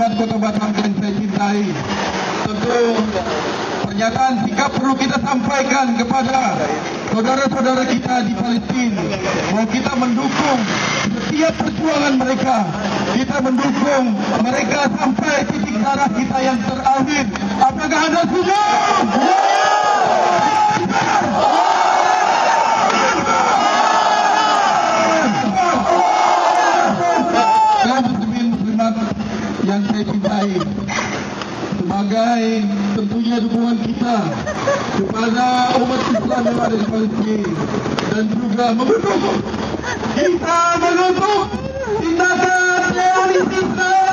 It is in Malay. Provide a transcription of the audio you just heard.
Muslimat Kota Batam yang saya cintai, tentu pernyataan sikap perlu kita sampaikan kepada saudara-saudara kita di Palestina bahwa kita mendukung setiap perjuangan mereka. Kita mendukung mereka sampai titik darah kita yang terakhir. Apakah Anda setuju? Yang saya cintai, sebagai tentunya dukungan kita kepada umat Islam yang ada di Palestina dan juga mengutuk tindakan teroris Israel.